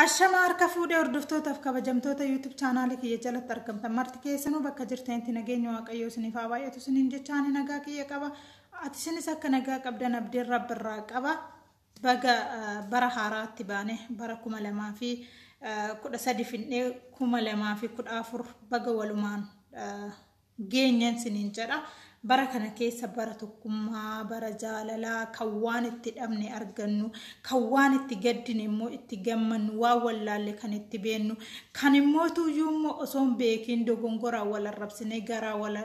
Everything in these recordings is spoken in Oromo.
Ashama harka fuudhee hordoftootaf kabajamtoota YouTube chaanaalii kiyya jalatti argamtan marti keessanuu bakka jirtanitti nageenya waaqayyoo isiniif haa baay'atu isiniin jechaan nagaa kiyya qaba. Ati isinis akka nagaa qabdan abdiin rabbiirraa qaba. Baga bara haaraatti baane bara 2013 finnee 2014 baga walumaan geenyan isiniin jedha. Bara kana keessa bara tokkummaa bara jaalalaa kan waan itti dhabne argannu kan waan itti gaddine immoo itti gammannu waa wallaalle kan itti beennu kan immoo tuyyuu osoo beekin dogongora wal arrabsine garaa wal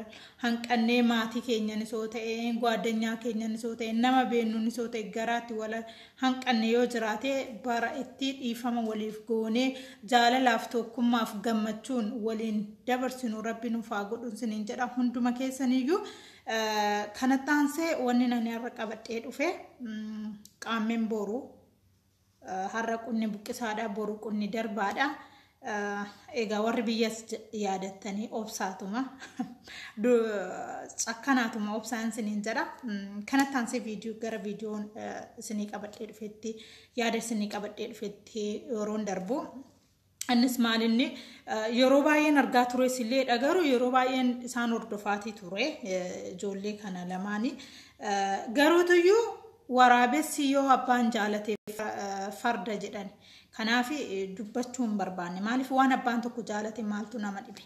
hanqannee maatii keenyan isoo ta'e gwaaddanyaa keenyan isoo ta'e nama beennu isoo ta'e garaatti wal hanqanne yoo jiraate bara itti dhiifama waliif goone jaalalaaf tokkummaaf gammachuun waliin dabarsinu rabbi nuuf haa godhu isiniin jedha hunduma keessaniyyuu. Kanataanse wanni nani har'a qabadhee dhufe qaammeen boru har'a qunni buqqisaadha boru qunni darbaadha egaa warri biyyas yaadattanii obsaatuma cakkanaatuma obsaan isiniin jedha kanataanse viidiyoo gara viidiyoon isinii qabadhee dhufetti yaada isinii qabadhee dhufetti yeroon darbu. Annis maalinni yeroo baay'een argaa ture sillee dhagaru yeroo baay'een isaan hordofaatii ture ijoollee kana lamaanii garuutuyyuu waraabessi yoo abbaan jaalate farda jedhan kanaaf dubbachuun barbaanne maaliif waan abbaan tokko jaalate maaltu nama dhibe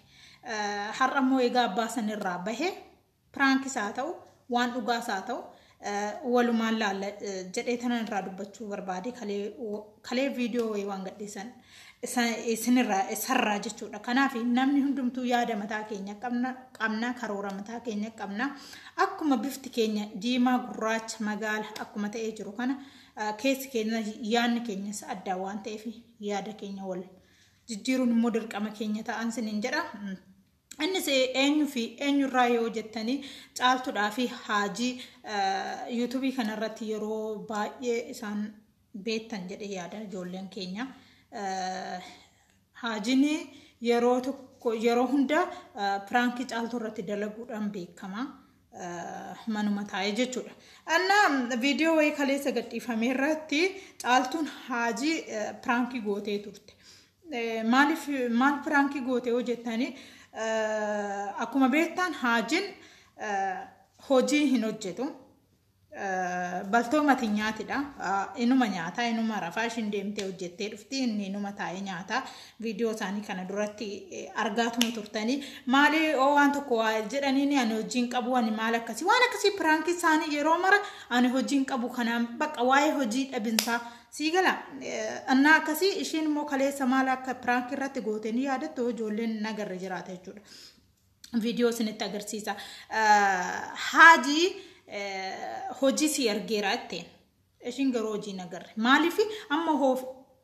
har'a immoo egaa abbaa sanirraa bahe piraankis haa ta'u waan dhugaas haa ta'u walumaan laalla jedhee tanan irraa dubbachuu barbaade kalee viidiyoo waan gadhiisan isarraa jechuudha. Kanaaf namni hundumtuu yaada mataa keenya qabna karoora mataa keenya qabna akkuma bifti keenya diimaa gurraacha magaala akkuma ta'ee jiru kana keessi keenya yaadni keenyas adda waan ta'eef yaada keenya wal jijjiiruun immoo dirqama keenya ta'an isiniin jedha. Innis eenyu fi eenyurraa yoo jettanii caaltuudhaa fi haajii YouTube kanarratti yeroo baay'ee isaan beektan jedhee yaada ijoolleen keenya. Haajini yeroo hunda piraankii caaltuu irratti dalaguudhaan beekama manuma taa'ee jechuudha. Anna viidiyoo wayii kaleessa gadhiifame irratti caaltuun haajii piraankii gootee turte. Maal piraankii gootee yoo jettanii akkuma beektan haajiin hojii hin hojjetu. Baltoomati nyaatidha. Inuma nyaataa inuma rafaa ishiin deemtee hojjettee dhufti inni inuma taa'ee nyaataa viidiyoo isaanii kana duratti argaatuma turtanii maali waan tokko jedhanii ani hojiin qabu ani maal akkasii waan akkasii piraankii isaanii yeroo mara ani hojiin qabu kanaan baqa waa'ee hojii dhabinsaa sii gala annaa akkasii ishiin immoo kaleessa maal akka piraankii irratti gootanii yaadattu ijoolleen nagarre jiraata jechuudha. Viidiyoo isinitti agarsiisa. Haajii hojii si argeera ittiin ishiin garuu hojii nagarre maaliif amma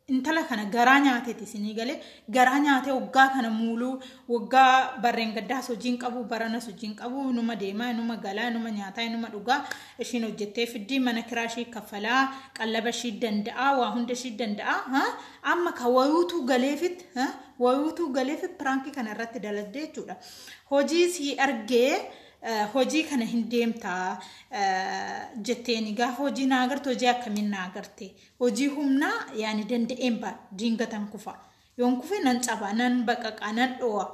intala kana garaa nyaateeti isinii galee garaa nyaatee waggaa kana muuluu waggaa barreen gaddaas hojiin qabu baranas hojiin qabu inuma deemaa inuma galaa inuma nyaataa inuma dhugaa ishiin hojjettee fiddii mana kiraa ishii kaffalaa qallaba ishii danda'a waa hunda ishii danda'a amma ka wayuutuu galeefit piraankii kana irratti dalagdee jechuudha. Hojii si argee hojii kana hin deemtaa jetteeni gaafa hojii naa agarte hojii akkamiin naa agarte hojii humnaa yaani danda'een baa diingatan kufa yoon kufe nan caba nan baqaqaa nan dho'a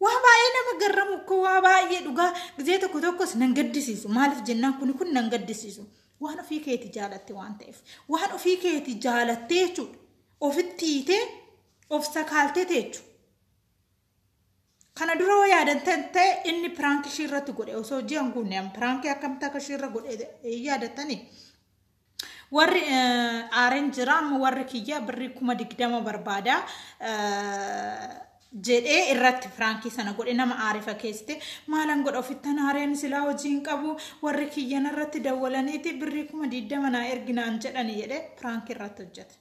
waa baay'ee nama garramu ko waa baay'ee dhugaa gizee tokko tokkos nan gaddisiisu maaliif jennaan kun nan gaddisiisu waan ofii keeti jaalatte waan ta'eef waan ofii keeti jaalatte jechuudha ofitti hiitee of sakaaltee jechuudha. Kana dura yaadattan ta'e inni piraankii ishii irratti godhe osoo ji'an guunneen piraankii akkamitti akka ishii irra godhe yaadattanii warri aareen jira amma warri kiyya birrii 20,000 barbaada jedhee irratti piraankii sana godhe nama aarifa keessatti maalan godha ofittan aareen silaa hojiin qabu warri kiyyan irratti dawwalaniiti birrii 20,000 naa erginaan jedhani jedhee piraankii irratti hojjete.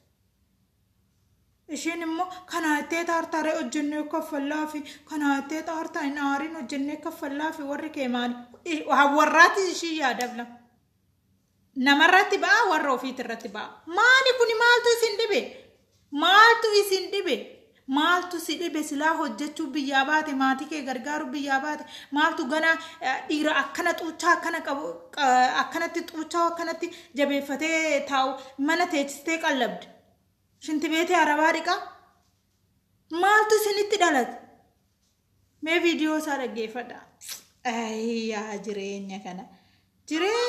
Ishiin immoo kanaattee taartaaree hojjennee kaffallaa fi kanaattee taartaa hin aariin hojjennee kaffallaa fi warri kee maali warraatti ishii yaadabla namarratti ba'a warra ofiitti irratti ba'a maali kuni maaltu isin dhibe maaltu si dhibe silaa hojjechuu biyyaa baate maatii kee gargaaru biyyaa baate maaltu gana dhiira akkana xuuchaa akkana qabu akkanatti xuuchaa akkanatti jabeeffatee taa'u mana teechistee qallabde shinti beetee arabaa dhiqa maaltu isinitti dhalate mee viidiyoo isaa dhaggeeffadha ayyaa jireenya kana jiree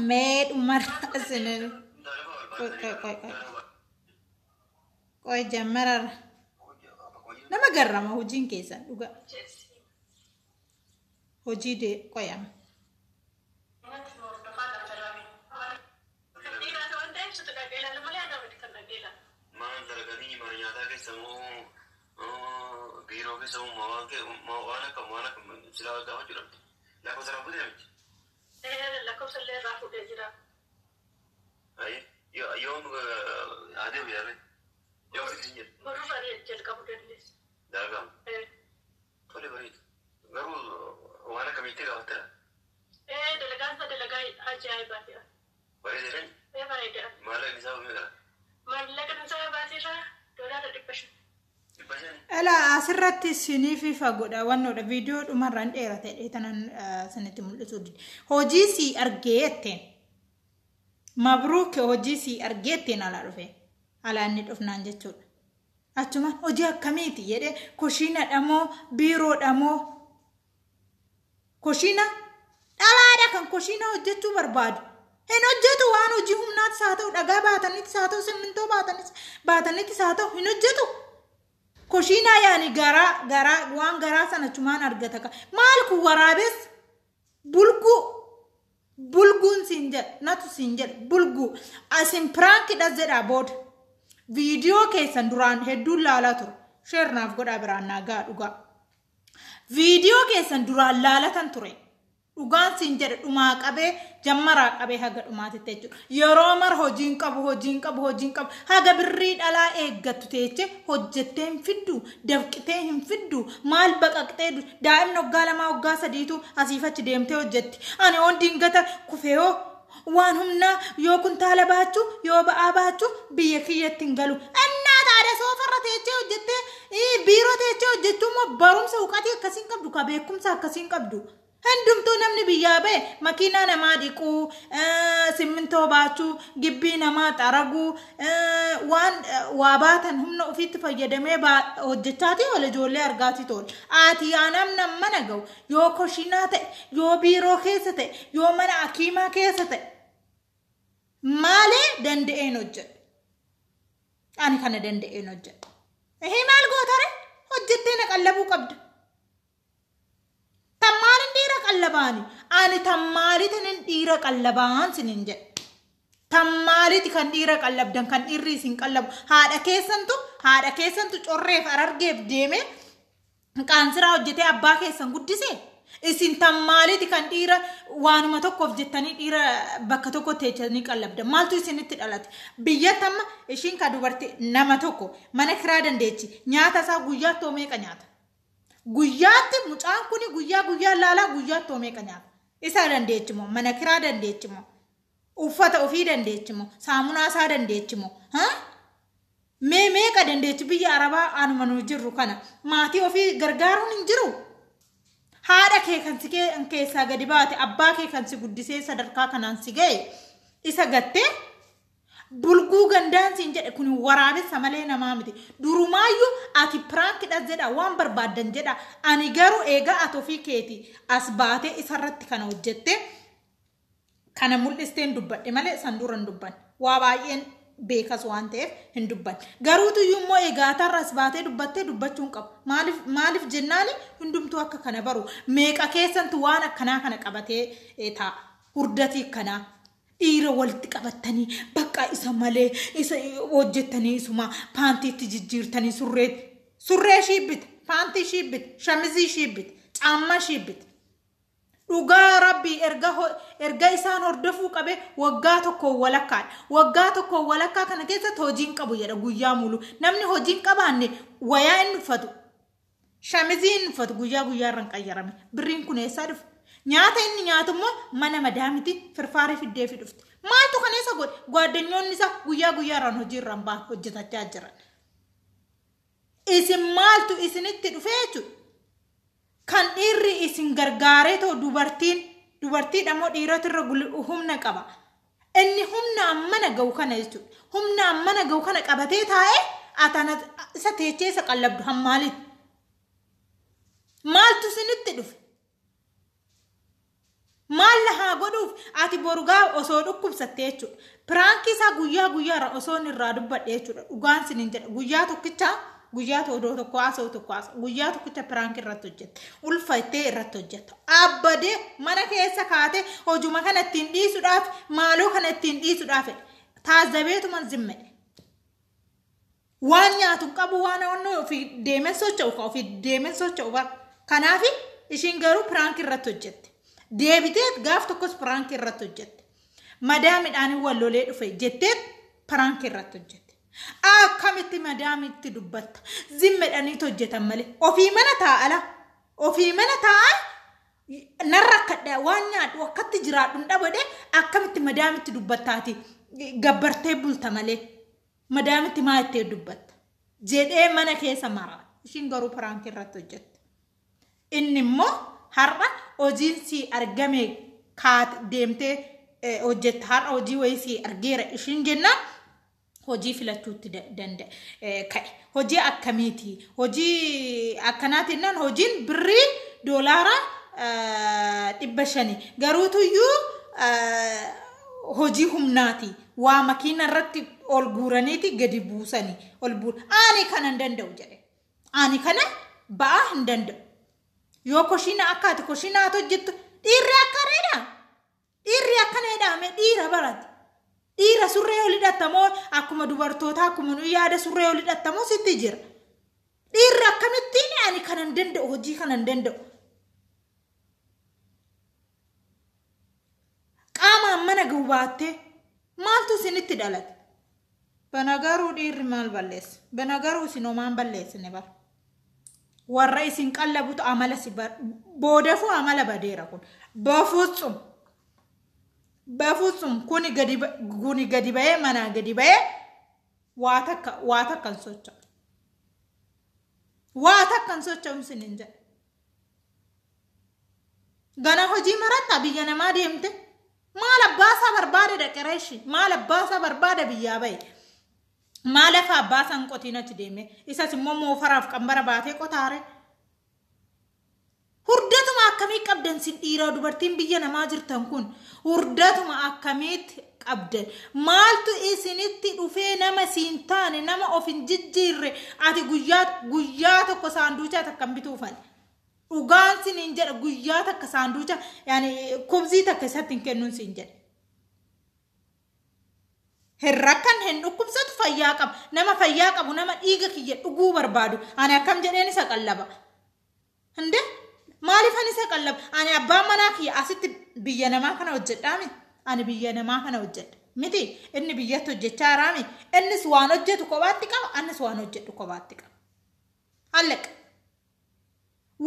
mee dhumara isinin qoy jammarara nama garrama hojiin keessan dhuga hojii de qoyam Ela asirratti sinifi fagoda wannoodha viidiyoo dhumarraan dheerate dheetanan sanitti mul'isu hojii si argeetten mabruuk hojii si argeetten ala dhufe ala inni dhufnaan jechuudha achuma hojii akkamiiti jedhe koshina dhamoo biiroo dhamoo koshina dhalaadha kan koshina hojjechuu barbaadu hin hojjetu waan hojii humnaatti saa ta'u dhagaa baatanitti saa ta'u simmintoo baatanitti saa ta'u hin hojjetu koshina yaani gara waan gara sana chumaan argata ka maal ku waraabes bulguun sinjed natu sinjed bulgu asin prank dhazedha bod video keessan duraan hedduu laalaa tur sheernaaf godha biraan nagaa dhuga video keessan duraan laalatan ture dhugaan sinjed dhumaa qabee jammaraa qabee haga dhumaatitti jechuudha yeroo mar hojiin qabu haga birrii dhalaa eeggattu teeche hojjettee hin fiddu dafqitee hin fiddu maal baqaqxee daa'imni waggaa 2 waggaa 3tu asiifachi deemtee hojjetti ani on dingata kufeeyoo waan humna yoo kuntaala baachuu yoo ba'aa baachuu biyya kiyyatti hin galu annaataadha soofarra teechee hojjettee biiroo teechee hojjechuu immoo barumsa huqatii akkasiin qabdu ka beekumsa akkasiin qabdu Handumtu namni biyyaa ba'e makiinaa namaa dhiquu simmintoo baachuu gibbii namaa xaraguu waan waa baatan humna ofiitti fayyadamee hojjechaati wal ijoollee argaati tol ati aanam mana ga'u yoo koshinaa ta'e yoo biiroo keessa ta'e yoo mana akiimaa keessa ta'e maalee danda'een hojjedhe ani kana danda'een hojjedhe maal gootare hojjettee na qallabuu qabda Tammalin dira qallabani ani tammalitin dira qallaban sinin je tammalit kan dira qallabdan kan irri sin qallabu haadha keessantu correef arargeef deeme qaansira hojjete abbaa keessan guddise isin tammalit kan dira waanuma tokkoof jettanii dira bakka tokko teechanii qallabdan maaltu isinitti dhalate biyya tamma ishin ka dubartii nama tokko mana kiraa dandeechi nyaata isaa guyyaa toomee ka nyaata Guyyaatti mucaan kuni guyyaa laala guyyaatti oomee kanyaaf isa dandeechimo mana kiraa dandeechimo uffata ofii dandeechimo saamunaa isaa dandeechimo mee ka dandeechi biyya arabaa anuma nu jirru kana maatii ofii gargaaruun hin jiru haadha kee kan si keessaa gadi baate abbaa kee kan si guddisee sadarkaa kanaan si ga'e isa gattee bulguu gandaan siin jedhe kun waraabessa malee namaa miti durumaayyuu ati prank dhazedha waan barbaadan jedha ani garuu eega atofii keeti as baate isarratti kana hojjette kana mul'isteen dubbadhe malee sanduran dubban waa baay'een beekas waan ta'eef hin dubban garuutu immoo eega tarras baatee dubbachuun qabu maaliif jennaani hundumtuu akka kana baru meeqa keessantu waan akkanaa kana qabatee taa hurdatii kanaa dhiira walitti qabatanii bakka isa malee isa hojjettanii isuma paantiitti jijjiirtanii surree shiibbit paantii shiibbit shamizii shiibbit caammaa shiibbit dhugaa rabbii erga isaan hordofuu qabe waggaa tokko walakkaa kana keessatti hojiin qabu jedha guyyaa mulu namni hojiin qabaanne wayaa inni uffatu shamizii inni uffatu guyyaa irraan qayyarame birriin kun eessaa dhufu nyaata inni nyaatu mana madaamiti firfaarii fiddee fi dhufte maaltu kaneessa godhe gwaaddanyoonni isaa guyyaarraan hojiirraan ba'an hojjetachaa jiran isin maaltu isinitti dhufee jechuudha kan dhiirri isin gargaaree ta'u dubartii dhamoo dhiirotirra humna qaba inni humna ammana ga'u kana jechuudha humna ammana ga'u kana qabatee taa'ee atana isa teechee isa qallabdu hammaalitti maaltu isinitti dhufe maal lahaa godhuuf ati borugaa osoo dhukkubsattee jechuudha piraankii isaa guyyaarra osoo irraa dubbadhe jechuudha dhugaan sinin jedha guyyaa tokkicha odoo tokko haasa'u guyyaa tokkicha piraankii irratti hojjette ulfaattee irratti hojjetta abbadee mana keessa kaatee hojuma kana ittiin dhiisuudhaaf maaloo kana ittiin dhiisuudhaaf taazzabeetuma zimmedhe waan nyaatu qabu waan ofii deemen socho'u kanaaf ishiin garuu piraankii irratti hojjette deebitee gaaf tokkos piraankii irratti hojjette madaamidhaan wallolee dhufe jetteet piraankii irratti hojjette akkamitti madaamitti dubbatta zimmedhanii hojjetan malee ofii mana taa'a narra kadha waan nyaadhu akkatti jiraadhu dhabode akkamitti madaamitti dubbattaati gabbartee bulta malee madaamitti maa ittee dubbatta jedhee mana keessa maraa ishiin garuu piraankii irratti hojjette inni immoo har'a hojiinsi argame kaat deemtee hojjetta har'a hojii wayisii argeera ishiin jennaan hojii filachuutti danda'e ka'e hojii akkamiiti hojii akkanaatiin hojiin birrii doolaara 500 garuutuyyuu hojii humnaati waa makiina irratti ol guuraniiti gadi buusanii ol buur ani kana hin danda'u jedhe ani kana ba'a hin danda'u yoo koshina akkaati koshina hojjettu dhiirri akkaneedha me dhiira barate dhiira surree oli hidhatamoo akkuma dubartoota akkuma nu yaada surree oli hidhatamoo sitti jira dhiirri akkamittiin ani kana hin danda'u hojii kana hin danda'u qaama mana gubaattee maaltu isinitti dhalate banagaruu dhiirri maal balleessa banagaruu isin homaan balleessine bara warra isin qallabutu amala si boodafu amala badeera kun bafutsum kuni gadi ba'ee mana gadi ba'ee waa takkan socho'u sinin jedhe gana hojii maratta biyya namaa deemte maal abbaasaa barbaade dhaqereeshi maal abbaasaa barbaade biyyaa ba'e maalaaf abbaasan qotiinatti deeme isas immoo moofaraaf qambara baatee qotaare hurdatuma akkamii qabdan sin dhiiraa dubartiin biyya namaa jirtan kun hurdatuma akkamiitti qabdan maaltu isinitti dhufee nama siin taane nama of hin jijjiirre ati guyyaa tokko saanduuchaa takkan bituufan dhugaan sinin jedha guyyaa takka saanduucha yaani kubzii takka isatti hin kennuun sin jedha herrakan hin dhukkubsatu fayyaa qabu nama fayyaa qabu nama dhiiga kiyya dhuguu barbaadu ani akkam jedheen isa qallaba hinde maaliif ani isa qallaba ani abbaan manaa kiyya asitti biyya namaa kana hojjedhaami ani biyya namaa kana hojjedha miti inni biyyatti hojjechaa jiraami innis waan hojjetu kophaatti qaba annis waan hojjedhu kophaatti qaba halleqa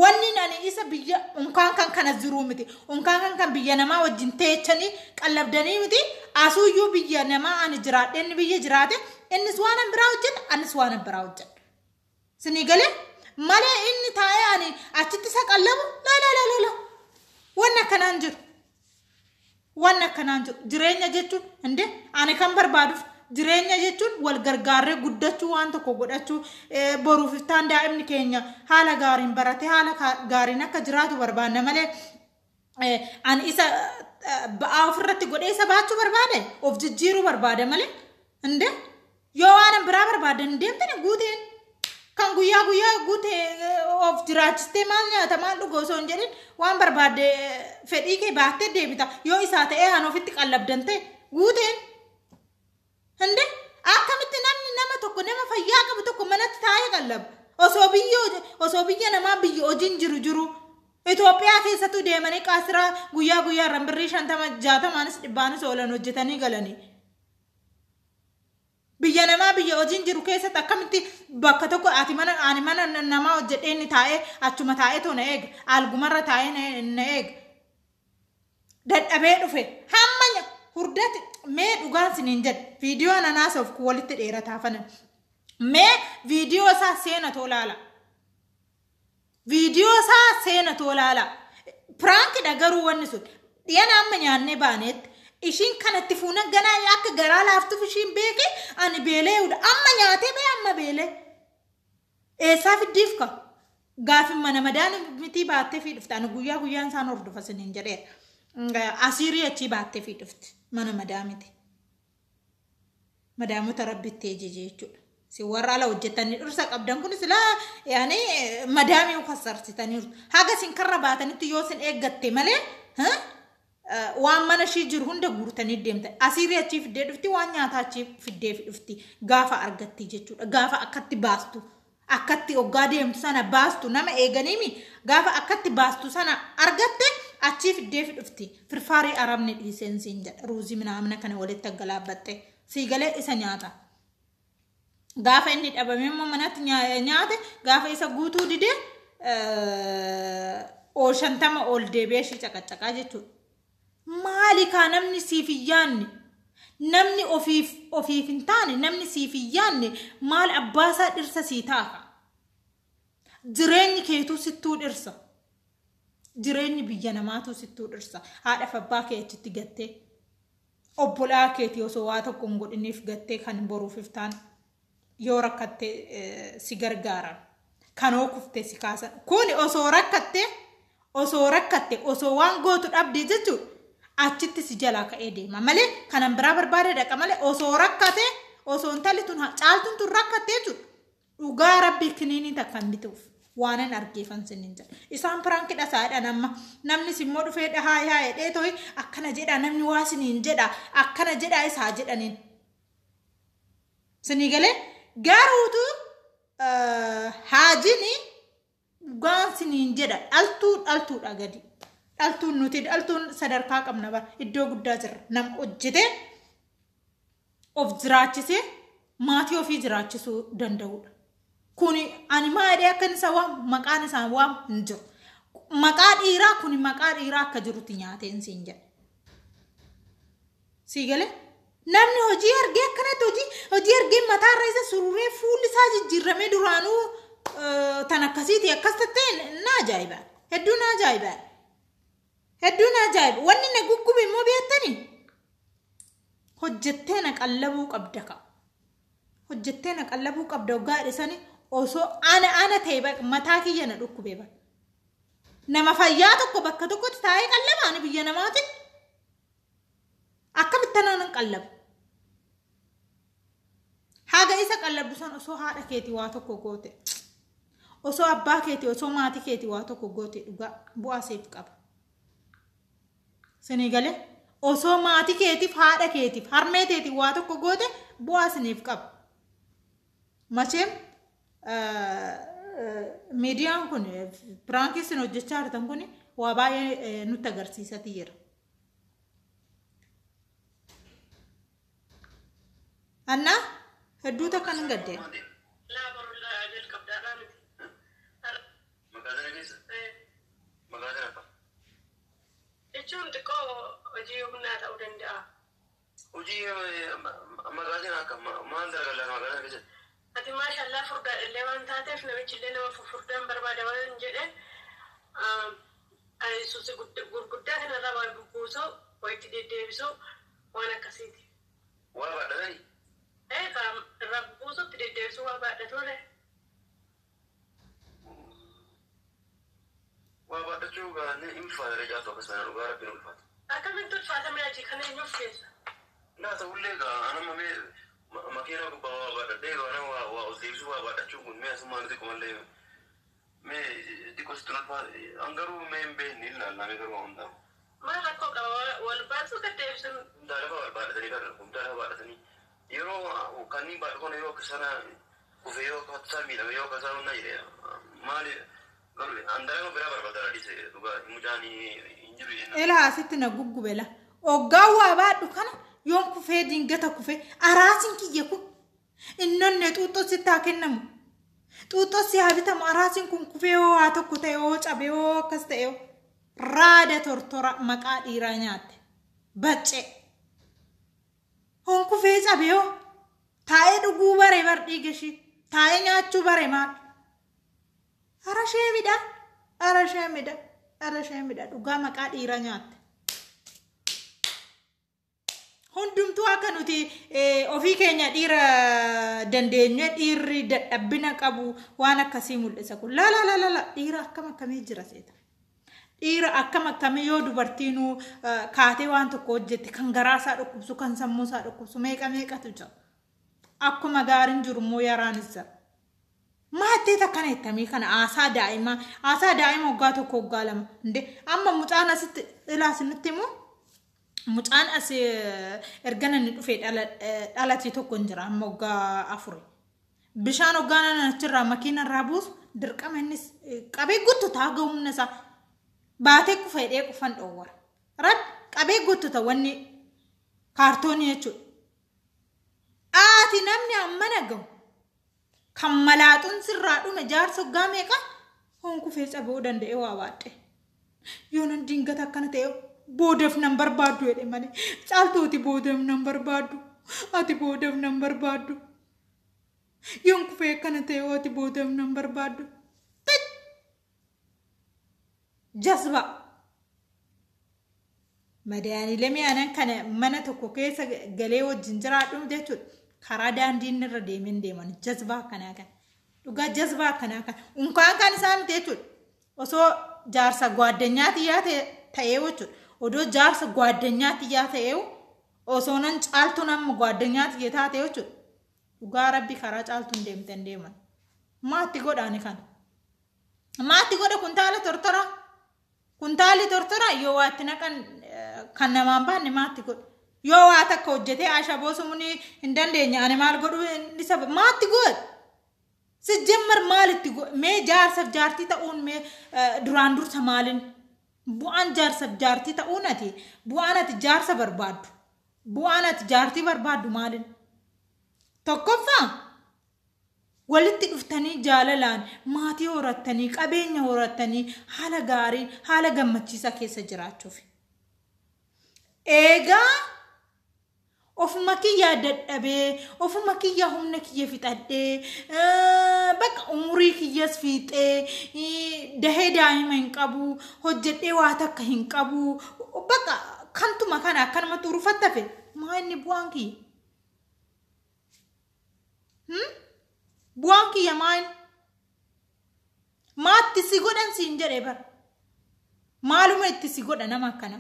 wanni nani isa biyya unkaan kan kana jiru miti unkaan kan biyya namaa wajjin teechanii qallabdanii miti asuuyyuu biyya namaa ani jiraadhe inni biyya jiraate innis waan biraa hojjedha annis waan biraa hojjedha sinii galee malee inni taa'ee ani achitti isa qallabu la wanna kanaan jiru jireenya jechuun inde ani kan barbaaduuf jireenya jechuun wal gargaarree guddachuu waan tokko godhachuu boruuf iftaan daa'imni keenya haala gaariin barate haala gaariin akka jiraatu barbaanna malee ani isa ba'aa ofirratti godhee isa baachuu barbaade of jijjiiruu barbaade malee inde yoo waan biraa barbaadan deemtani guuteen kan guyyaa guutee of jiraachistee maal nyaata maal dhugoo osoo hin jedhin waan barbaade fedhii kee baattee deebita yoo isaa ta'ee han ofitti qallabdan ta'e guuteen hinde akkamitti namni nama tokko nama fayyaa qabu tokko manatti taa'ee qallaba osoo biyya namaa biyya hojiin jiru Itoophiyaa keessattuu deemanii qaasiraa guyyaa rambirrii 50-60 dhibbaanis oolan hojjetanii galanii biyya namaa biyya hojiin jiru keessatti akkamitti bakka tokko ani mana namaa hojjedhee inni taa'ee achuma taa'ee too na eega algumarra taa'ee na eega dadhabee dhufe hammanya hurdati mee dhugaan siniin jedhe viidiyoo ananaasoof walitti dheerataa fanan mee viidiyoo isaa seena tolaala viidiyoo isaa seena tolaala prank dhagaruu wanni sun dhiyana amma nyaannee baanetti ishiin kanatti fuuna ganaa akka garaa laaftuuf ishiin beeke ani beeleeudha amma nyaatee bee amma beelee eessaa fiddiif ka gaafin mana madaan miti baattee fi dhufte ani guyyaa guyyaan isaan hordofa siniin jedhee asiirii achii baattee fi dhufte mana madaamiti madaamota rabbitti ejeje jechuudha si warra ala hojjetanii dhursa qabdan kun sila yaani madaamii ukasarsitaniiru haga sin karra baatanitti yoo sin eeggatte malee waan mana shii jiru hunda guurtanii deemta asiirii achii fiddee dhufti waan nyaataa achii fiddee dhufti gaafa argatti jechuudha gaafa akkatti baastu akkatti oggaa deemtu sana baastu nama eeganiimi gaafa akkatti baastu sana argatte achii fiddee dhufti firfaarii arabni dhiiseensiin jedha ruuzii minaamna kana walitti galaabatte siigalee isa nyaata gaafa inni dhabame immoo manatti nyaate gaafa isa guutuu didee ol 50 ol deebi'ee shi caqacaqaa jechuudha maali kaa namni siif iyyaanne namni ofiif hin taane namni siif iyyaanne maal abbaasaa dhirsa sii taaka jireenyi keetuu sittuu dhirsa jireenyi biyya namaatu sittuu dhirsa haadha abbaa kee achitti gattee obbolaa keetii osoo waa tokko hin godhiniif gattee kan boruuf iftaan yoo rakkatte si gargaaran kanoo kuftee si kaasan kun osoo rakkatte osoo waan gootu dhabdee jechuudha achitti si jalaa ka'ee deema malee kanan biraa barbaade dhaqa malee osoo rakkate osoo intalli tun caaltuun tun rakkatte jechuudha dhugaa rabbii kiniinii takkan bituuf waanan argeefan sinin jedha isaan pirankidha saadha namni simmoo dhufee dhahaa jedhee to'i akkana jedha namni waa siniin jedha akkana jedha isaa jedhaniin sinii galee gaaruutu haajini dhugaan siniin jedha dhaltuudha gadi dhaltuun sadarkaa qabna bar iddoo guddaa jirra nam hojjete of jiraachise maatii ofii jiraachisuu danda'udha kuni ani maadhee akkan isa waan maqaan isaa waan hin jiru maqaa dhiiraa kuni maqaa dhiiraa akka jirutti nyaateen siin jedhe siigale namni hojii argee akkanatti hojii argee mataarra isa sururee fuulli isaa jijjiirramee duraanuu tan akkasiiti akkas tattee na ajaa'iba hedduun ajaa'iba wanni na guggube immoo beektanii hojjettee na qallabuu qabda ka hojjettee na qallabuu qabda waggaa dhisanii osoo ana ta'e mataa kiyya na dhukkubee ba nama fayyaa tokko bakka tokkotti taa'ee qallabaan biyya namaati akkamitti naan qallabu haga isa qallabu san osoo haadha keetii waa tokko goote osoo abbaa keetii osoo maatii keetii waa tokko goote dhugaa bu'aa seef qaba sinii galee osoo maatii keetiif haadha keetiif harmee keetii waa tokko goote bu'aa siniif qaba macheem miidiyaan kun pirankii sin hojjechaa jirtan kun waa baay'ee nutti agarsiisati jira anna hedduu takka hin gaddeen Ijun tiko hojii humnaa ta'uu danda'a. Hojii magaatiin akka maal dalagaa magaatiin keessatti. Ati maashaallah furdaadhallee waan taateef namichillee nama furdaan barbaada waan jedheen suusi gurguddaa kanarraa waan bubbuusoo wayitti deddeebisoo waan akkasiiti. Waa baadhatanii? Kan irraa bubbuusootti deddeebisuu waa baadhatoolee. Waa baadhachuu gaanii hin ulfaatee jaatu akkasumas dhugaa rabbiin ulfaata. Akkamitti ulfaatamee ajii kana hin ulfeessa? Naa ta'ullee anama makiina gubbaa waa baadhadhee gaana waa deebisuu waa baadhachuun kun mee asummaa nuti kumallee mee xiqqoositti ulfaate hangaruu mee hin beekne ilaallaa mee garuu hundaa. Maal rakkoo qaba wal baasuu gad deebisuun? Hundaa lafa wal baadhatanii kan hundaa lafa baadhatanii yeroo kanneen baadhatan yeroo akka sana kufee yoo akka isaa miidhame yoo akka isaa hundaa jedhee maali andara bira barbaadaa dhise dhugaa mujaanii injiru jenna. Elaa asitti na guggubela oggaa waa baadhu kana yoon kufee dingata kufee araasin kiyya kun innonne xuuxxoo sitti haa kennamu xuuxxoo si haa bitamu araasin kun kufee yoo waa tokko ta'e yoo cabe yoo akkas ta'e raada tortora maqaa dhiiraa nyaatte bacce honku feeca beeyo taa'ee dhuguu bare bar dhiigeshi taa'ee nyaachuu bare maal arashee mida dhugaa maqaa dhiiraa nyaatte hundumtuu akka nuti ofii keenya dhiira dandeenye dhiirri dadhabbina qabu waan akkasii mul'isa kun la dhiira akkam akkamii jira seeta dhiira akkam akkamii yoo dubartiinuu kaatee waan tokko hojjette kan garaasaa dhukkubsu kan sammuusaa dhukkubsu meeqatu jira akkuma gaariin jiru immoo yaraanis maatii takkana ittamii kana aasaa daa'ima waggaa tokko waggaa lama inde amma mucaan asitti ilaasinitti immoo mucaan as ergana ni dhufe dhalati tokko jira amma waggaa 4 bishaan waggaana achirraa makiina irraa buusu dirqama innis qabee guttu taaga humna isaa baatee kufeedhee qufan dhoowwara rad qabee guttu ta wanni kaartoonii jechuudha aati namni amma nagamu kan malaaxuun sirraa dhume jaarsa waggaa meeqa honku feeca ba'uu danda'e waa baadhe yoo nan dingata akkana ta'e boodaf nan barbaaddu jedhe malee caaltuuti boodaf nan barbaaddu ati boodaf nan barbaaddu yoon kufee akkana ta'e ati boodaf nan barbaaddu jazba madaanii lamee anan kana mana tokko keessa galee wajjin jiraadhu jechuudha karaa daandiin irra deeman jazba kanaa kan dhugaa jazba kanaa kan unkaan kan isaa miti jechuudha osoo jaarsa gwaaddanyaati yaa ta'ee jechuudha odoo jaarsa gwaaddanyaati yaa ta'ee osoo nan caaltu nama gwaaddanyaati yaa ta'ee jechuudha dhugaa rabbi karaa caaltuun deeman maatti godhaani kan maatti godha kuntaali tortora yoo waatti naqan kan namaan baanne maatti godha yoo waa takka hojjetee ashaboo sumuni hin dandeenye ani maal godhu isa maatti godha sijjammar maalitti mee jaarsaaf jaartii ta'uun mee duraan dursa maalin bu'aan jaarsaaf jaartii ta'uun ati bu'aan ati jaarsa barbaaddu bu'aan ati jaartii barbaaddu maalin tokkoffaa walitti dhuftanii jaalalaan maatii horattanii qabeenya horattanii haala gaarii haala gammachiisaa keessa jiraachuuf eegaa ofuma kiyyaa dadhabee ofuma kiyyaa humna kiyya fixadhee bakka umurii kiyyas fiixee dahee daa'ima hin qabu hojjedhee waa takka hin qabu bakka kantuma kana akkanuma turufattafe maa inni bu'aan kiyya bu'aan kiyya maatti si godhan siin jedhee bar maaluma itti si godha nama akkana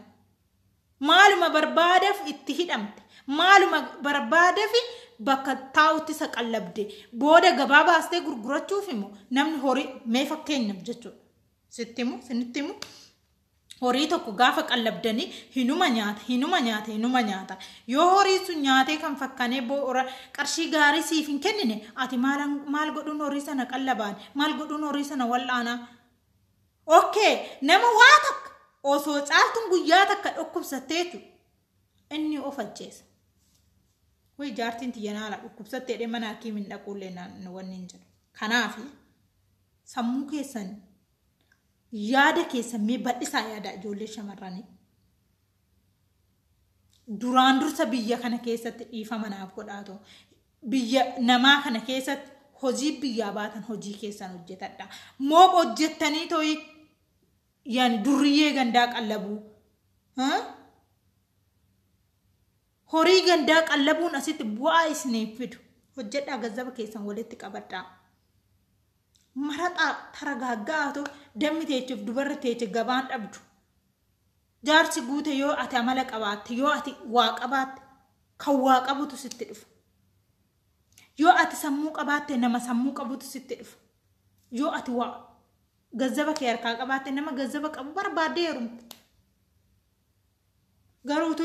maaluma barbaadaaf itti hidhamte maaluma barbaadaaf bakka taa'utti isa qallabde booda gabaa baastee gurgurachuuf immoo namni horii mee fakkeenyaaf jechuudha sinitti immoo horii tokko gaafa qallabdanii hinuma nyaata yoo horii sun nyaatee kan fakkanee boora qarshii gaarii siif hin kennine ati maal godhuun horii sana qallabaan maal godhuun horii sana wal'aanaa okay nama waa takka osoo caaltuun guyyaa takka dhukkubsatteetu inni of ajjeesa way jaartiin tiyyanaala dhukkubsatteedhe mana hakiimiin dhaquullee wanni hin jiru kanaaf sammuu keessan yaada keessa mee badhisaa yaada ijoollee shamarranii duraan dursa biyya kana keessatti dhiifama naaf godhaatu biyya namaa kana keessatti hojii biyyaa baatan hojii keessan hojjetadha moob hojjettanii toyi yani durriyyee gandaa qallabuu horii gandaa qallabuun asitti bu'aa isiniif fidu hojjedhaa gazzaba keessan walitti qabadhaa maraxaa taragaaggaatu dammi teechuuf dubarri teeche gabaan dhabdu jaarsi guute yoo ati amala qabaatte yoo ati waa qabaatte kan waa qabutu sitti dhufa yoo ati sammuu qabaatte nama sammuu qabutu sitti dhufa yoo ati waa gazzaba kee harkaa qabaatte nama gazzaba qabu barbaadde heerumte garuutu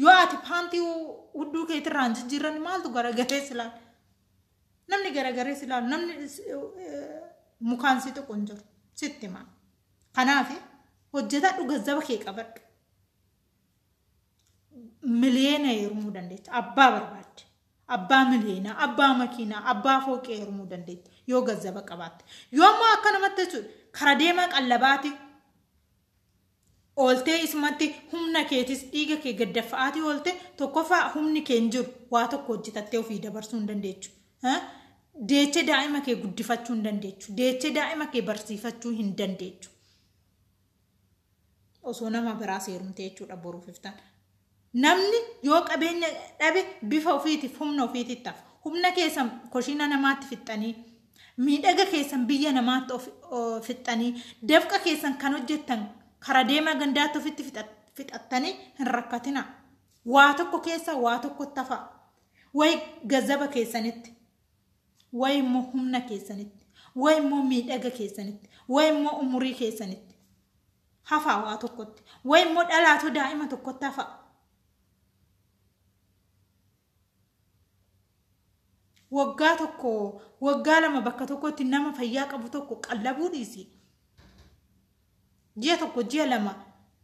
yoo ati paantii hudduu keetirraan jijjiirran maaltu garagaree silaal namni garagaree silaal namni mukaan si tuqun jiru sitti maa kanaaf hojjetadhu gazzaba kee qabadhu miliyoona heerumuu dandeecha abbaa barbaadde abbaa miliyoona abbaa makiinaa abbaa fooqee heerumuu dandeecha yoo gazzaba qabaatte yoo ammoo akka namatti jechuudha kara deemaa qallabaati Ooltee ismatti humna keetis dhiiga kee gaddafa'aatii oolte tokkoffaa humni kee hin jiru waa tokko hojjetattee ofii dabarsuu hin dandeechu. Deechee daa'ima kee guddifachuu hin dandeechu. Deechee daa'ima kee barsiifachuu hin dandeechu. Osoo nama biraa seerumtee jechuudha boruuf iftaan. Namni yoo qabeenya dhabe bifa ofiitiif humna ofiitiif ta'a. Humna keessan koshina namaatti fixxanii miidhaga keessan biyya namaatti fixxanii dafqa keessan kan hojjettan karaa deema gandaatti ofitti fixattanii hin rakkatina. Waa tokko keessa waa tokko tafa. Way gazaba keessanitti. Way immoo humna keessanitti. Way immoo miidhaga keessanitti. Way immoo umurii keessanitti. Hafa waa tokkotti. Way immoo dhalaatu daa'ima tokkotti hafa. Waggaa tokko waggaa lama bakka tokkotti nama fayyaa qabu tokko qallabuu dhiisi. Ji'a tokko ji'a lama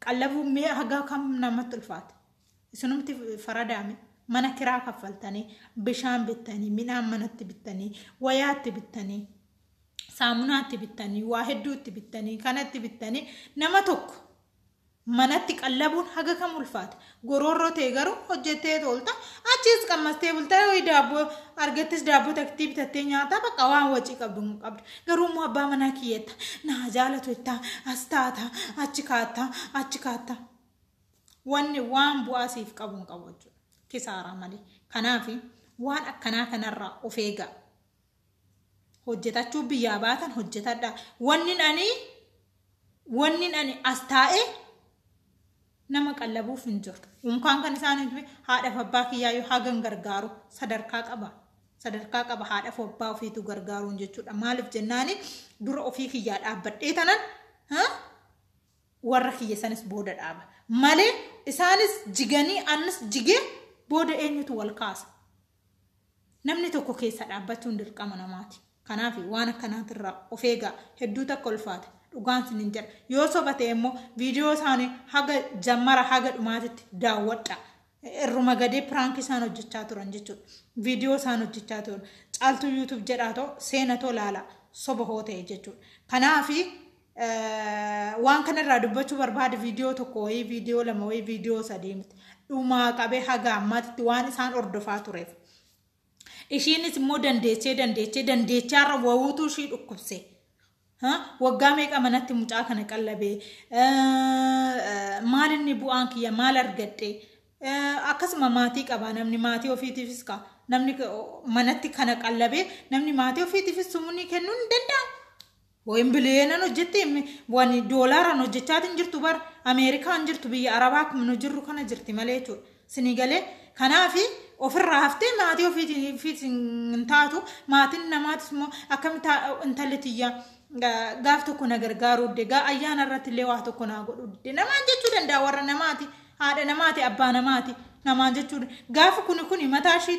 qallabuu mee hagaa kam namatti ulfaata. Isinumti faradaame mana kiraa kaffaltanii bishaan bittanii midhaan manatti bittanii wayaatti bittanii saamunaatti bittanii waa hedduutti bittanii kanatti bittanii nama tokko manatti qallabuun haga kam ulfaata. Gororroo ta'e garuu hojjettee tolta achis qammastee bultee ho'i daabboo argattis daabboo taktii bitattee nyaata bakka waan wacii qabdu qabdu. Garuu immoo abbaa manaa kiyyetta naa jaalatu itti as taata achi kaata. Wanni waan bu'aa siif qabu hin qabu jechuudha. Kisaaraa malee. Kanaaf waan akkanaa kanarraa of eegaa. Hojjetachuu biyyaa baatan hojjetadha. Wanni ani as taa'ee nama qallabuuf hin jiru. Unkaan kan isaanii haadhaaf abbaa kiyyaa yoo hagan gargaaru sadarkaa qaba. Sadarkaa qaba haadhaaf abbaa ofiitu gargaaruun jechuudha. Maaliif jennaani dura ofii kiyyaa dhaabbadhee tanan warra kiyya sanis booda dhaaba. Malee isaanis jiganii annis jigee booda eenyutu wal kaasa. Namni tokko keessa dhaabbachuun dirqama namaati. Kanaaf waan akkanaatirraa of eegaa hedduu takka ulfaata. Dhugaan sin jira. Yoo sobate immoo viidiyoo isaanii haga jammara haga dhumaatitti daawwadha. Irruma gadee prank isaan hojjechaa turan jechuudha. Viidiyoo isaan hojjechaa turan. Caaltuu YouTube jedhaatoo seenatoo laala soba hoo ta'e jechuudha. Kanaaf waan kanarraa dubbachuu barbaade viidiyoo tokko wayii viidiyoo lama wayii viidiyoo sadii miti. Dhumaa qabee haga ammaatti waan isaan hordofaa tureef. Ishiinis immoo dandeechaarra wawuutuu ishii dhukkubse. Waggaa meeqa manatti mucaa kana qallabee maal inni bu'aan kiyya maal argadhe akkasuma maatii qaba namni maatii ofiitiifis ka namni manatti kana qallabee namni maatii ofiitiifis sumuni kennuu hin danda'u. Waan biliyeenan hojjette waan doolaaraan hojjechaatiin jirtu bar Ameerikaan jirtu biyya Arabaa kuma jirru kana jirti malee jechuudha. Sinigalee kanaaf ofirraa haftee maatii ofiitiif hin taatu maatiin namaatis immoo akkamitti intalli tiyyaa gaaf tokko na gargaaruu deegaa ayyaana irratti illee waa tokko na godhu de namaan jechuu danda'a warra namaati haadha namaati abbaa namaati namaan jechuu gaaf kuni mataa ishii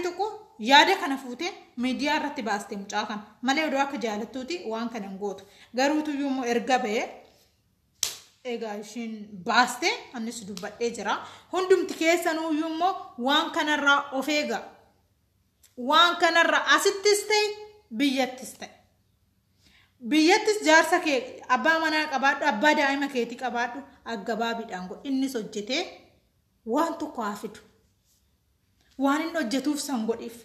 tuqu yaada kana fuutee miidiyaa irratti baastee mucaa kana malee odoo akka jaalattuuti waan kana hin gootu garuutu immoo erga ba'ee egaa ishiin baastee annis dubbadhee jira hundumti keessanuu immoo waan kanarraa of eegaa waan kanarraa asittis ta'e biyyattis ta'e. Biyyattis jaarsa kee abbaa manaa qabaadhu abbaa daa'ima keetii qabaadhu aggabaabiidhaan godhu innis hojjetee waan tokko haa fidu. Waan inni hojjetuuf san godhiif.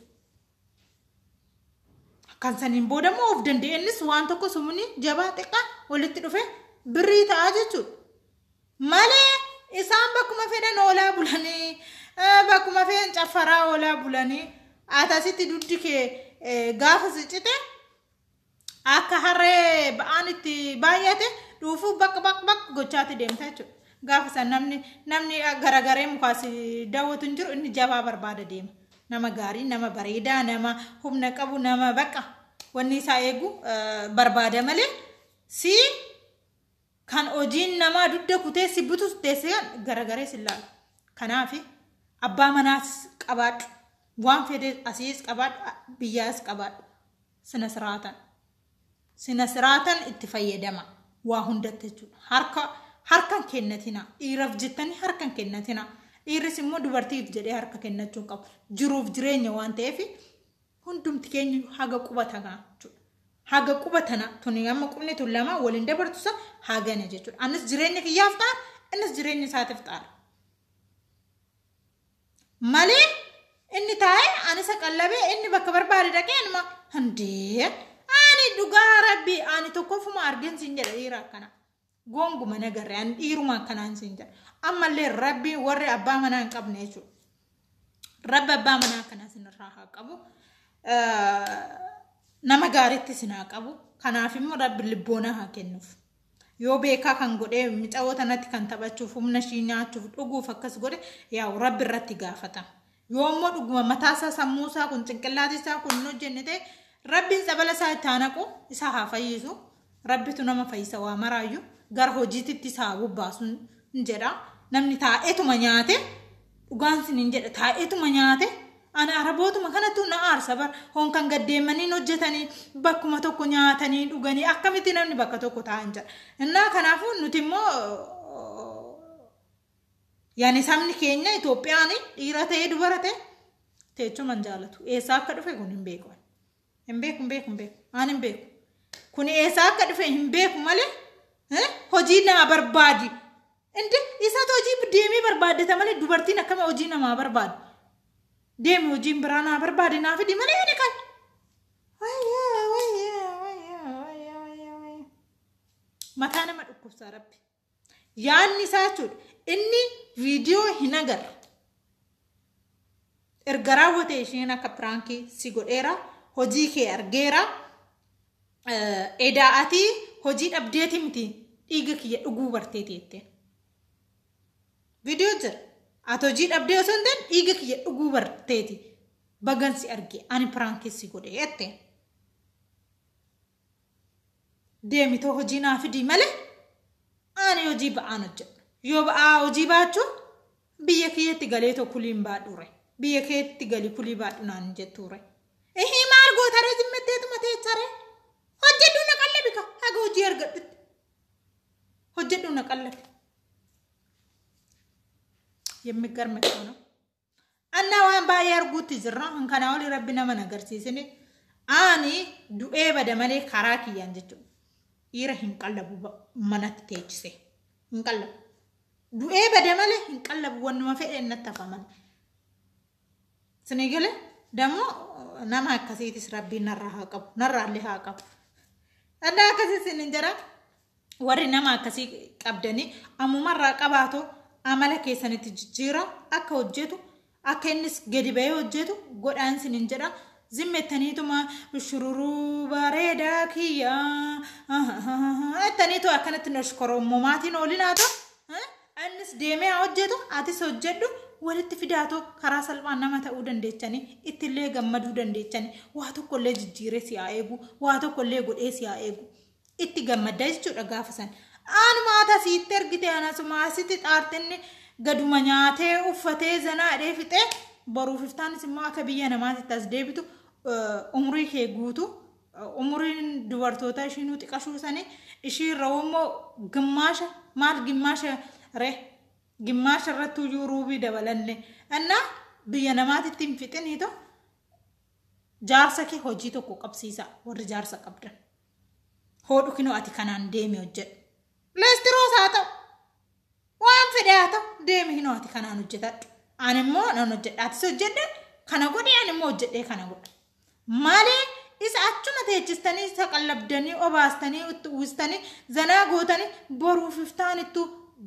Kan saniin booda immoo of danda'e innis waan tokko sumuni jabaa xiqqaa walitti dhufe birrii ta'aa jechuudha. Malee isaan bakkuma fedhan oolaa bulanii bakkuma fedhan caffaraa oolaa bulanii atasitti duddi kee gaafa siccite akka harree ba'aan itti baay'ate dhuufuu bakka gochaatti deemta jechuudha. Gaafa san namni garagaree mukaas daawwatu hin jiru inni jabaa barbaada deema. Nama gaarii nama bareedaa nama humna qabu nama bakka wanni isaa eegu barbaada malee si kan hojiin namaa dudda kutee si butus teessean garagaree si laalu. Kanaaf abbaa manaas qabaadhu waan fedhe asiis qabaadhu biyyaas qabaadhu sina siraatan itti fayyadama waa hundatti jechuudha. Harkan kennatina dhiiraaf jettanii harkan kennatina dhiirris immoo dubartiif jedhee harka kennachuu qabu jiruuf jireenya waan ta'eef hundumti keenya haga qubata jechuudha. haga qubatana tuni amma qubni tun lama waliin dabartusa hagana jechuudha anis jireenya kiyyaaf ta'a innis jireenya isaatiif ta'a malee inni taa'ee anis qallabe inni bakka barbaade dhaqee anuma handee ani dhugaa rabbi ani tokkofuma argin sin jedha dhiira akkana gonguma nagarre ani dhiiruma akkanaan sin jedha ammallee rabbi warri abbaa manaa hin qabne jechuudha rabbi abbaa manaa akkana sinirraa haa qabu nama gaariitti sinaa qabu kanaaf immoo rabbi libboona haa kennuuf yoo beekaa kan godhee micawoota natti kan taphachuuf humna shii nyaachuuf dhuguuf akkas godhe yaa rabbi irratti gaafata yoo immoo dhuguma mataasaa sammuusaa kun cinqillaatisaa kun hin hojjenne ta'e rabbiin sabala isaa itti aanaqu isa haa fayyisu rabbitu nama fayyisa waa maraayyuu gara hojiititti isaa bubbaasu hin jedha namni taa'eetuma nyaate dhugaan sin hin jedha taa'eetuma nyaate ana arabootuma kanatu na aarsa bar hon kan gaddeemanii hojjetanii bakkuma tokko nyaatanii dhuganii akkamitti namni bakka tokko taa'an jira innaa kanaafuu nuti immoo yaani sabni keenya Itoophiyaan dhiira ta'ee dubara ta'e teechuman jaalatu eessaa akka dhufe kun hin beeku ani hin beeku kun eessaa akka dhufe hin beeku malee hojii nama barbaadi indi isaatu hojii deemee barbaaddata malee dubartiin akkama hojii namaa barbaadu deemee hojiin biraa naa barbaadi naa fidi malee ni kan mataa nama dhukkubsaa rabbi yaanni isaa jechuudha inni viidiyoo hin agarre erga raawwate isheen akka piraankii si godheera hojii kee argeera edaa'atii hojii dhabdeeti miti dhiiga kiyya dhuguu barteeti jettee viidiyoo jira ati hojii dhabdee osoo hin ta'in dhiiga kiyya dhuguu barteeti bagansi arge ani piraankii si godhe jettee deemitoo hojii naa fidii malee ani hojii ba'aan hojjedha yoo ba'aa hojii baachuun biyya keetti galee tokko kuliin baadhure biyya keetti galii kulii baadhu naan jetture maal gootare zimmetteetuma teechare hojjedhu na qallabi ka haga hojii argadhutti hojjedhu na qallabi የሚገርም ነው እና ዋን ባየር ጉት ዝራ እንከና ወሊ ረብና ማን አገርሲስኒ አኒ ዱኤ በደመሌ ካራኪ ያንጀቹ ይረ hinqallabu manatti teechise hinqallabu du'ee badamale hinqallabu wannuma fedhe nattafaman sinigale damo nama akkasiitis rabbi narra haa qabu narra alli haa qabu adda akkasiis injara warri nama akkasi qabdani amumarra qabaato amala keessanitti jijjiira akka hojjetu akka innis gadi ba'ee hojjetu godhaan sin injara zimmetaniituma shururu bareeda kiyya taniitu akkanatti noshkorommo maatiin olinaato annis deemee hojjetu atis hojjedhu walitti fidaato karaa salphaan nama ta'uu dandeechani ittillee gammaduu dandeechani waa tokkollee jijjiiree si haa eegu waa tokkollee godhee si haa eegu itti gammaddaa jechuudha gaafasan aanumaata siitti ergite anasuma asitti xaartinni gaduma nyaatee uffatee zanaadhee fixee boruuf iftaanis immoo akka biyya namaatti as deebitu umrii kee guutu umriin dubartoota ishiinuu xiqqashuu sanii ishiirra immoo gimmaasha maal gimmaasha irratti iyyuu ruubii dabalanne anna biyya namaatti hin fixiniito jaarsa kee hojii tokko qabsiisa warri jaarsa qabdan hodhu kinoo ati kanaan deemi hojjedhu leestiroo saa ta'u waan fedhe haa ta'u deemi hinoo ati kanaan hojjetadhu ani immoo nan hojjedha atis hojjedhe kana godhe ani immoo hojjedhee kana godha malee isa achuma teechistanii isa qallabdanii obaastanii itti uwwistanii zanaa gootanii boruuf iftaanittu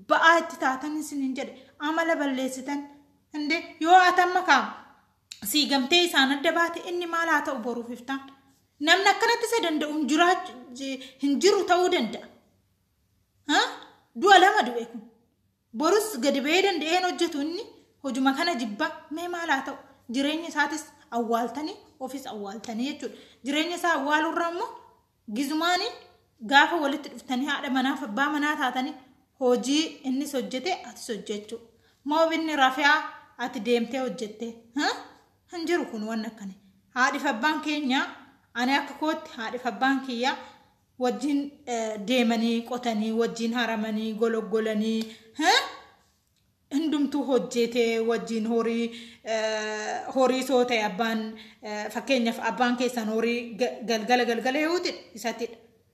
ba'aa itti taatanii sinin jedhe amala balleessitan inde yoo atamma kaam siigamtee isaan adda baate inni maal haa ta'u boruuf iftaan namni akkanatti isa danda'u hin jiru ta'uu danda'a du'a lama du'e kun borus gadi ba'ee danda'een hojjetu inni hojuma kana jibba mee maal haa ta'u jireenya isaatis awwaaltanii ofis awwaaltanii jechuudha jireenya isaa awwaalurraa immoo gizumaanii gaafa walitti dhuftanii haadha manaaf abbaa manaa taatanii hojii innis hojjete atis hojjechuu moo binni rafaa ati deemtee hojjette hin jiru kun waan akkane haadhi abbaan keenya ani akka kootti haadhi abbaan kiyya wajjin deemanii qotanii wajjin haramanii gologgolanii hundumtu hojjete wajjin horii soote abbaan fakkeenyaaf abbaan keessan horii galgala yuuti isatti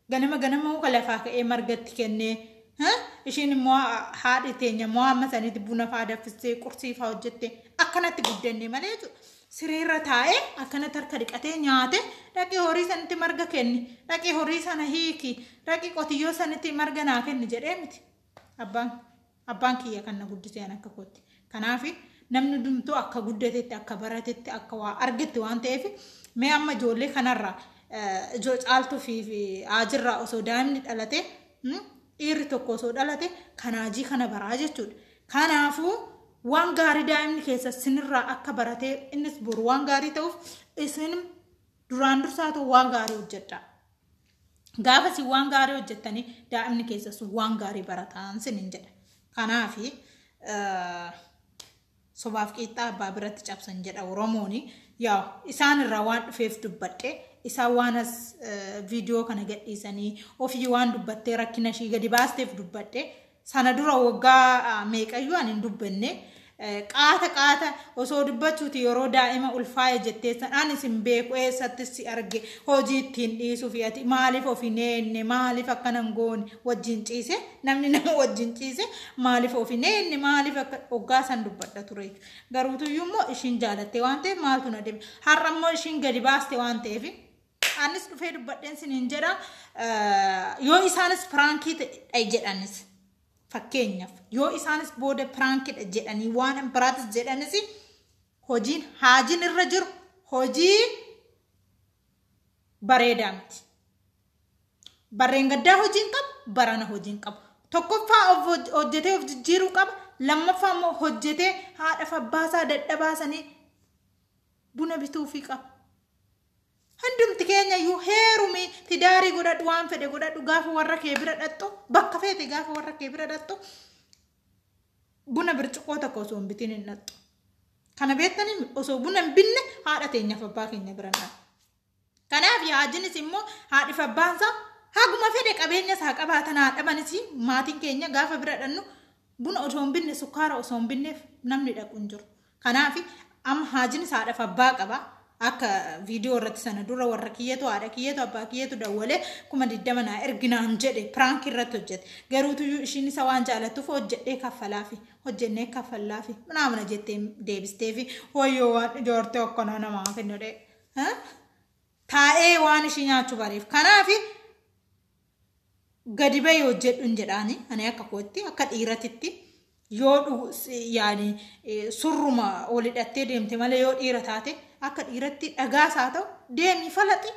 ganama kalafaa ka'ee margatti kennee ishiin immoo haadhi teenya immoo amma sanitti buna faa daffistee qursii faa hojjette akkanatti guddannee malee jechuudha. Siriirra taa'ee akkanatti harka dhiqatee nyaate dhaqee horii sanitti marga kenni dhaqee horii sana hiiki dhaqee qotiyyoo sanitti marga naa kenni jedhee miti abbaan kiyya kan na guddisee akka kootti. Kanaaf namni hundumtuu akka guddatetti akka baratetti akka waa argetti waan ta'eef mee amma ijoollee kanarraa caaltuu fi haajirraa osoo daa'imni dhalate dhiirri tokko osoo dhalate kanaajii kana baraa jechuudha. Kanaafuu waan gaarii daa'imni keessa sinirraa akka baratee innis boru waan gaarii ta'uuf isin duraan dursaatu waan gaarii hojjedha. Gaafa si waan gaarii hojjettanii daa'imni keessas waan gaarii barataan sinin jedha. Kanaaf sobaaf qixxaa abbaa biratti cabsan jedha Oromooni. Yaa isaan irraa waan dhufeef dubbadhe isaan waan as viidiyoo kana gadhiisanii ofii waan dubbattee rakkina ishii gadi baasteef dubbadhe sana dura waggaa meeqayyuu ani hin dubbanne qaata osoo dubbachuuti yeroo daa'ima ulfaa'e jettee sanaan isin beeku eessatti si arge hojii ittiin dhiisuu fi ati maaliif ofii neenne maaliif akkanan goone wajjin ciise namni nama wajjin ciise maaliif ofii neenne maaliif akka waggaa san dubbadha ture garuutuyyuu immoo ishiin jaalatte waan ta'eef maaltu na deeme har'a immoo ishiin gadi baaste waan ta'eef anis dhufee dubbadheen siniin jedha yoo isaanis piraankii ta'e jedhanis fakkeenyaaf yoo isaanis booda piraankidha jedhanii waan biraatis jedhanis hojiin haajiin irra jiru hojii bareedaa miti. Barreen gaddaa hojiin qabu barana hojiin qabu. Tokkoffaa hojjetee of jijjiiruu qaba. Lammaffaa immoo hojjetee haadha fabbaasaa dadhabaasanii buna bituufii qaba. Hundumti keenya iyyuu heerumii tidaarii godhadhu waan fedhe godhadhu gaafa warra kee bira dhattu bakka feete gaafa warra kee bira dhattu buna birciqoo tokko osoo hin bitiin hin dhattu. Kana beektanii osoo buna hin binne haadha teenyaaf abbaa keenya bira dhattu. Kanaaf haajinis immoo haadhi fabbaansaa haguma fedhe qabeenya isaa qabaatan haadhamanis maatiin keenya gaafa bira dhannu buna osoo hin binne sukkaara osoo hin binneef namni dhaqu hin jiru. Kanaaf amma haajinis haadha fabbaa qaba. Akka viidiyoo irratti sana dura warra kiyyatu haadha kiyyatu abbaa kiyyatu dawwalee kuma 20 naa erginaan jedhe piraank irratti hojjete garuutu ishiin isa waan jaalattuuf hojjedhee kaffalaafi hojjennee kaffalaafi mana jettee deebisteefi hoyyoo waan ijoortee akkana namaa kennadhe taa'ee waan ishii nyaachuu bareef kanaaf gadi bahee hojjedhuun jedhaani ani akka kootti akka dhiiratitti yoo yaani surruma ol hidhattee deemte malee yoo dhiira taate akka dhiiratti dhagaas haa ta'u deemii falaxi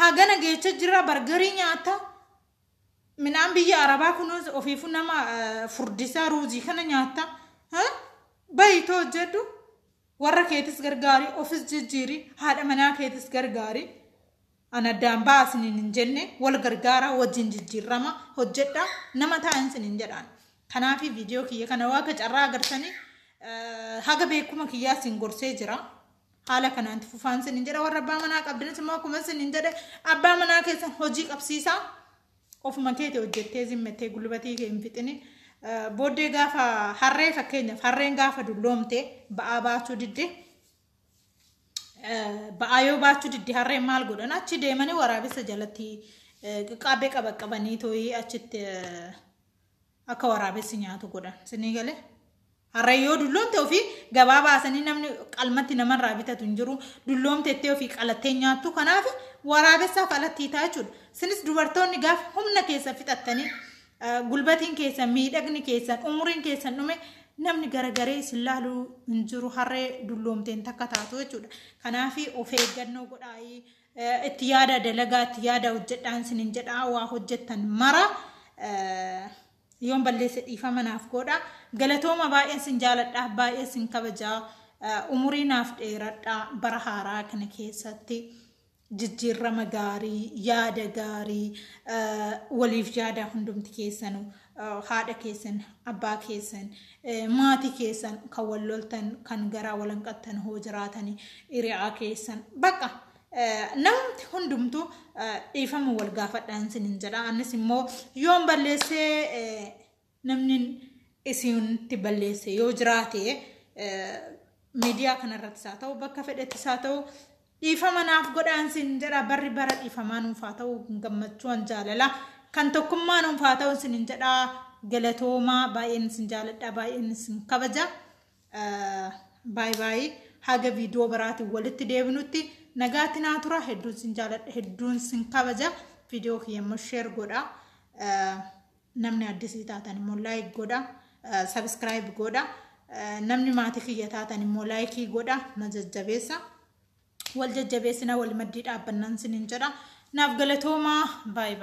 hagana geecha jira bargarii nyaata midhaan biyya arabaa kunuunsa ofiifu nama furdisaa ruuzii kana nyaata bayitoo hojjedhu warra keetis gargaarii ofis jijjiirii haadha manaa keetis gargaarii anaddaan baasiniin hin jenne wal gargaaraa wajjin jijjiirrama hojjedhaa nama taa'in siniin jedhaan. Kanaaf viidiyoo kiyya kana waaqa carraa agartanii haga beekuma kiyyaa sin gorsee jira. Haala kanaan fufaan sin jedha warra abbaa manaa qabdanis immoo akkuma sin jedhe abbaa manaa keessan hojii qabsiisaa ofuma keetii hojjettee zimmettee gulbatii kee hin fixini. Booddee gaafa harree fakkeenyaaf harreen gaafa dulloomte ba'aa baachuu didde ba'aa yoo baachuu didde harreen maal godhan achi deemanii waraabessa jalatti qabbee qabanii tooyii achitti akka waraabessi nyaatu godhan sinii galee harree yoo dulloomte ofii gabaa baasanii namni qalmatti namarraa bitatu hin jiru dulloomtettee ofii qalattee nyaattu kanaaf waraabessaaf alattii ta'a jechuudha. Sinis dubartoonni gaafa humna keessa fixattanii gulbatiin keessan miidhagni keessan umuriin keessan dhume namni garagaree isin laaluu hin jiru harree dulloomteen takka taatu jechuudha. Kanaaf of eeggannoo godhaayii itti yaada dalagaa itti yaada hojjedhaan sinin jedhaa waa hojjettan mara yoon balleesse dhiifamanaaf godha galatooma baay'een sin jaaladha baay'ee sin kabajaa umurii naaf dheeradha bara haaraa kana keessatti jijjiirama gaarii yaada gaarii waliif yaada hundumti keessan haadha keessan abbaa keessan maatii keessan kan wal loltan kan garaa walanqattan hoo jiraatanii hiriyaa keessan bakka namni hundumtu dhiifama wal gaafadhaan sinin jedha annis immoo yoon balleessee namni isinti balleesse yoo jiraate miidiyaa kanarratti isaa ta'u bakka fedhetti isaa ta'u dhiifama naaf godhaan sin jedha barri bara dhiifamaa nuufaa ta'u gammachuun jaalala kan tokkummaa nuufaa ta'u sin jedha galatoomaa baay'een sin jaaladha baay'een sin kabaja baay haga viidiyoo biraatiin walitti deebinutti nagaatti naa tura hedduun sin jaaladha hedduun sin kabaja viidiyoo kiyyammoo sheer godha namni addisii taatan immoo laayik godha subscribe godha namni maatii kiyya taatan immoo laayikii godha na jajjabeessa wal jajjabeessina wal maddii dhaabbannaan sinin jedha naaf galatoomaa baay